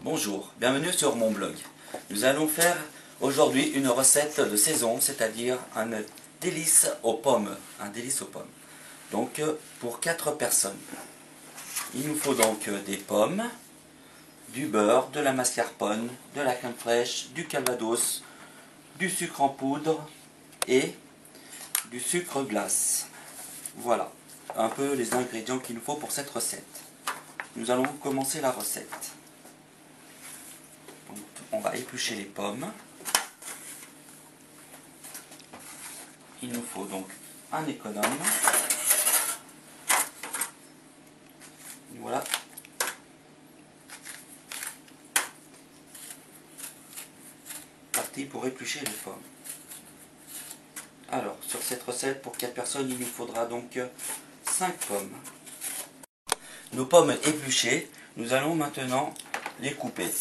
Bonjour, bienvenue sur mon blog. Nous allons faire aujourd'hui une recette de saison, c'est-à-dire un délice aux pommes. Un délice aux pommes. Donc pour 4 personnes. Il nous faut donc des pommes, du beurre, de la mascarpone, de la crème fraîche, du calvados, du sucre en poudre et du sucre glace. Voilà un peu les ingrédients qu'il nous faut pour cette recette. Nous allons commencer la recette. Donc, on va éplucher les pommes. Il nous faut donc un économe. Voilà. Parti pour éplucher les pommes. Alors, sur cette recette, pour 4 personnes, il nous faudra donc 5 pommes. Nos pommes épluchées, nous allons maintenant les couper.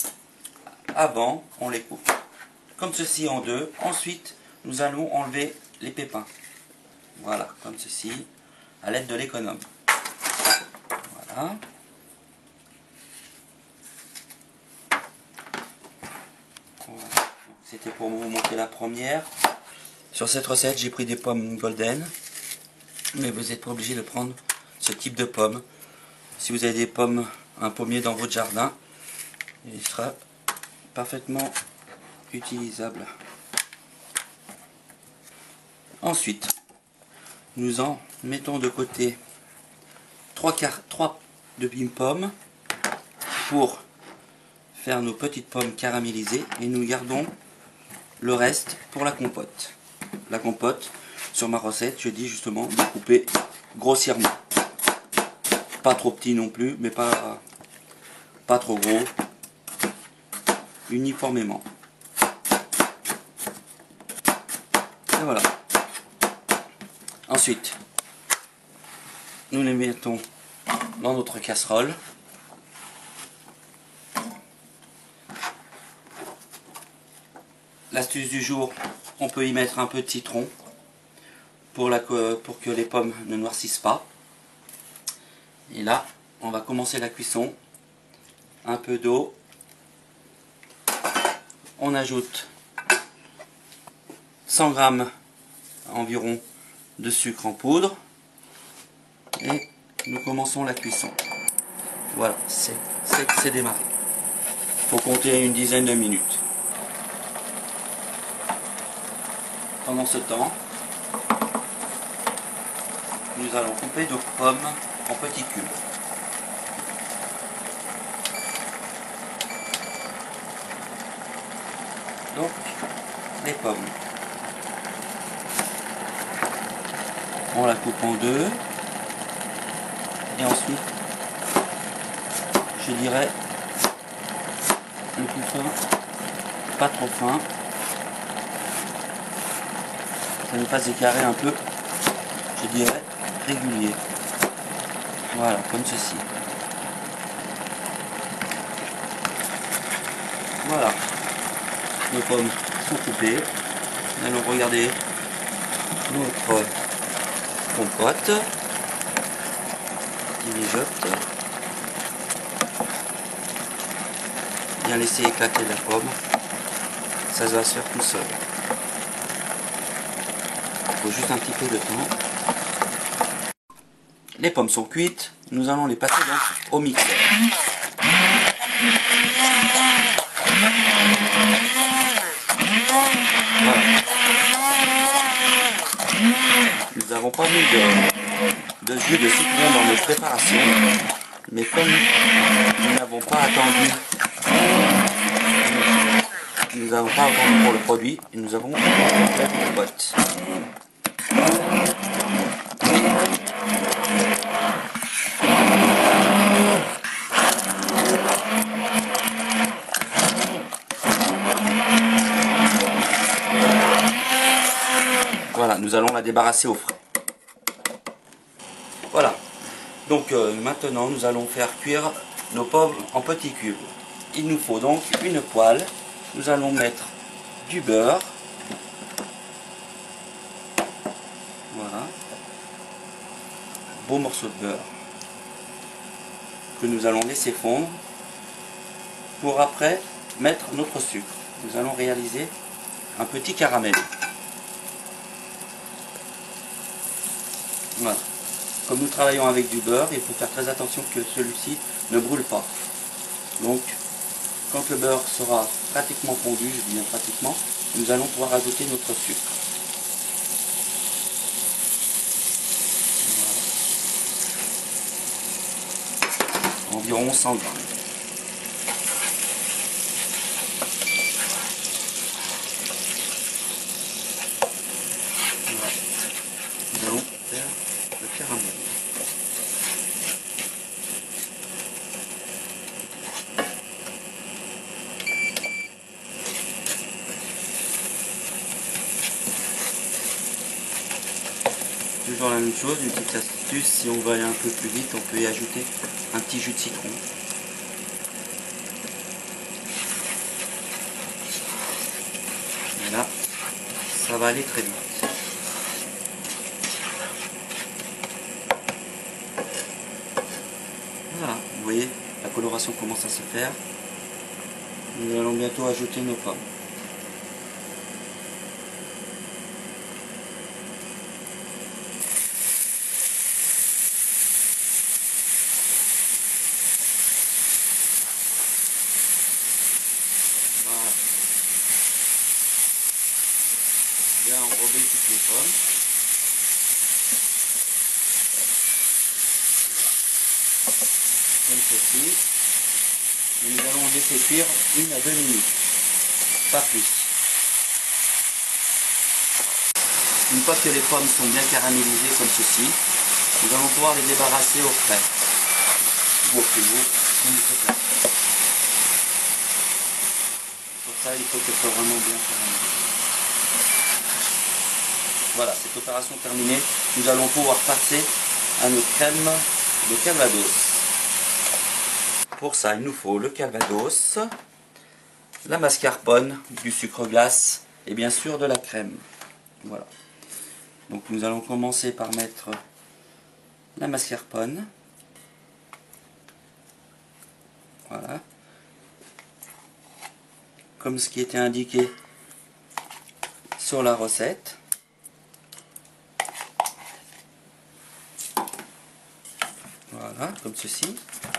Avant, on les coupe comme ceci en deux. Ensuite, nous allons enlever les pépins. Voilà, comme ceci, à l'aide de l'économe. Voilà. Voilà. C'était pour vous montrer la première. Sur cette recette, j'ai pris des pommes golden, mais vous n'êtes pas obligé de prendre ce type de pommes. Si vous avez des pommes, un pommier dans votre jardin, il sera parfaitement utilisable. Ensuite, nous en mettons de côté 3 demi-pommes pour faire nos petites pommes caramélisées et nous gardons le reste pour la compote. La compote, sur ma recette, je dis justement de couper grossièrement. Pas trop petit non plus, mais pas trop gros. Uniformément. Et voilà. Ensuite, nous les mettons dans notre casserole. L'astuce du jour, on peut y mettre un peu de citron pour que les pommes ne noircissent pas. Et là, on va commencer la cuisson. Un peu d'eau. On ajoute 100 g environ de sucre en poudre. Et nous commençons la cuisson. Voilà, c'est démarré. Il faut compter une dizaine de minutes. Pendant ce temps, nous allons couper nos pommes en petits cubes. Donc, les pommes. On la coupe en deux. Et ensuite, je dirais le plus fin, pas trop fin. Ça ne pas écarrer un peu, je dirais régulier. Voilà, comme ceci. Voilà. Nos pommes sont coupées. Nous allons regarder notre compote qui mijote. Bien laisser éclater la pomme. Ça va se faire tout seul. Il faut juste un petit peu de temps. Les pommes sont cuites. Nous allons les passer donc au mixeur. Voilà. Nous n'avons pas mis de jus de citron dans notre préparation, mais comme nous n'avons pas attendu, pour le produit, et nous avons la compote. Voilà, nous allons la débarrasser au frais. Voilà. Donc maintenant, nous allons faire cuire nos pommes en petits cubes. Il nous faut donc une poêle. Nous allons mettre du beurre. Voilà. Beau morceau de beurre que nous allons laisser fondre. pour après mettre notre sucre. Nous allons réaliser un petit caramel. Voilà. Comme nous travaillons avec du beurre, il faut faire très attention que celui-ci ne brûle pas. Donc, quand le beurre sera pratiquement fondu, je dis bien pratiquement, nous allons pouvoir ajouter notre sucre. Voilà. Environ 100 grammes. Voilà. Nous allons faire le caramel. Toujours la même chose, une petite astuce, si on veut aller un peu plus vite, on peut y ajouter un petit jus de citron. Et là, ça va aller très vite. Voilà, vous voyez, la coloration commence à se faire. Nous allons bientôt ajouter nos pommes. Voilà. Bien enrober toutes les pommes. Comme ceci. Et nous allons laisser cuire 1 à 2 minutes. Pas plus. Une fois que les pommes sont bien caramélisées comme ceci, nous allons pouvoir les débarrasser au frais. Ou au frigo, comme il se place. Pour ça, il faut qu'elles soient vraiment bien caramélisées. Voilà, cette opération terminée, nous allons pouvoir passer à notre crème de calvados. Pour ça, il nous faut le calvados, la mascarpone, du sucre glace et bien sûr de la crème. Voilà. Donc nous allons commencer par mettre la mascarpone. Voilà. Comme ce qui était indiqué sur la recette. Voilà, comme ceci.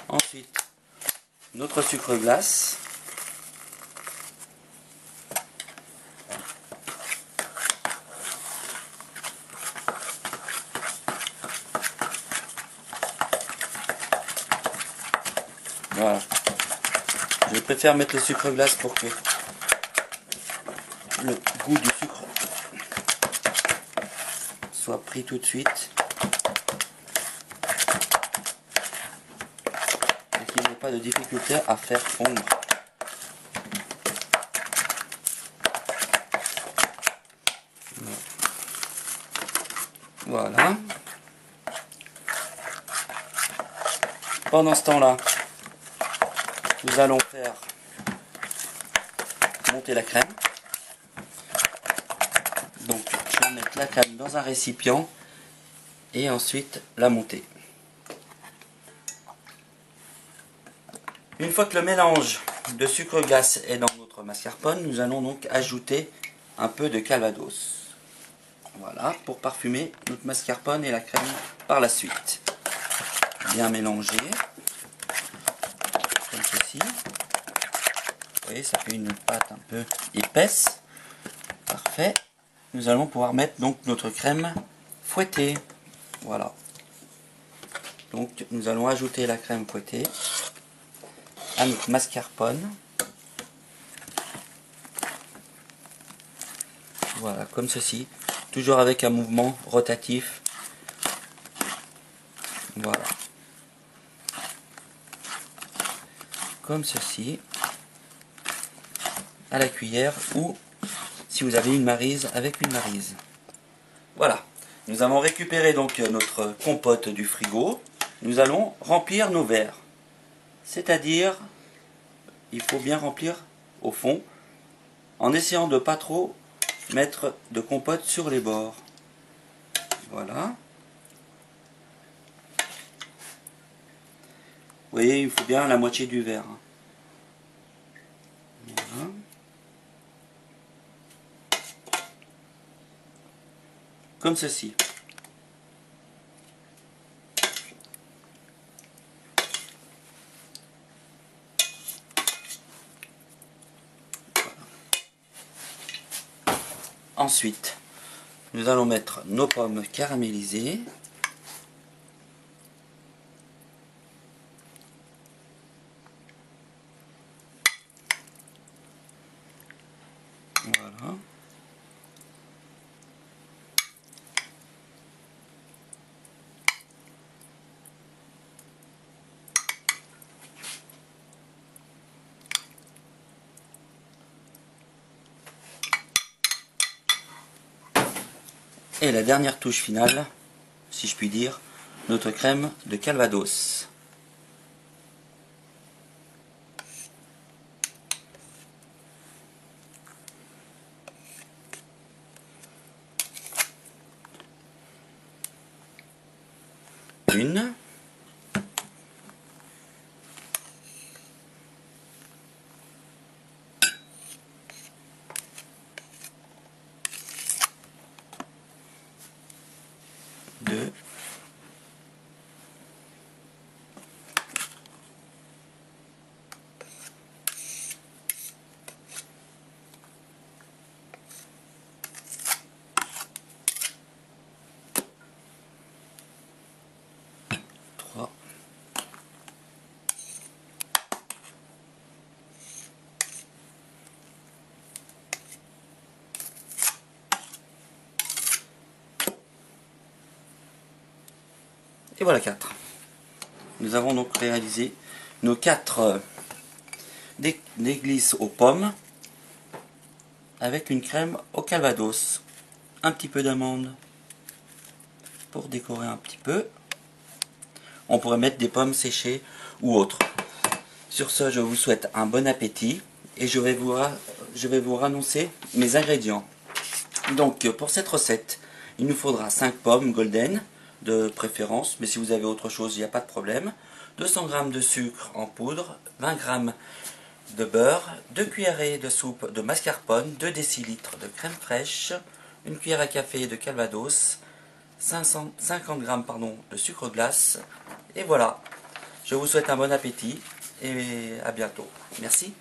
Ensuite, notre sucre glace. Voilà. Je préfère mettre le sucre glace pour que le goût du sucre soit pris tout de suite. Et qu'il n'y ait pas de difficulté à faire fondre. Voilà. Pendant ce temps-là, nous allons faire monter la crème. Donc, je vais mettre la crème dans un récipient et ensuite la monter. Une fois que le mélange de sucre glace est dans notre mascarpone, nous allons donc ajouter un peu de calvados. Voilà, pour parfumer notre mascarpone et la crème par la suite. Bien mélanger, comme ceci. Vous voyez, ça fait une pâte un peu épaisse. Parfait. Nous allons pouvoir mettre donc notre crème fouettée. Voilà. Donc nous allons ajouter la crème fouettée à notre mascarpone. Voilà, comme ceci. Toujours avec un mouvement rotatif. Voilà. Comme ceci. À la cuillère ou si vous avez une maryse, avec une maryse. Voilà. Nous avons récupéré donc notre compote du frigo. Nous allons remplir nos verres. C'est-à-dire, il faut bien remplir au fond en essayant de ne pas trop mettre de compote sur les bords. Voilà. Vous voyez, il faut bien la moitié du verre. comme ceci. Ensuite, nous allons mettre nos pommes caramélisées. Voilà. Et la dernière touche finale, si je puis dire, notre crème de Calvados. Une. Deux. Trois. Et voilà 4. Nous avons donc réalisé nos 4 déglisses aux pommes avec une crème au Calvados. Un petit peu d'amande pour décorer un petit peu. On pourrait mettre des pommes séchées ou autres. Sur ce, je vous souhaite un bon appétit et je vais vous annoncer mes ingrédients. Donc pour cette recette, il nous faudra 5 pommes golden de préférence, mais si vous avez autre chose, il n'y a pas de problème. 200 g de sucre en poudre, 20 g de beurre, 2 cuillerées de soupe de mascarpone, 2 décilitres de crème fraîche, 1 cuillère à café de Calvados, 50 g de sucre glace. Et voilà, je vous souhaite un bon appétit et à bientôt. Merci.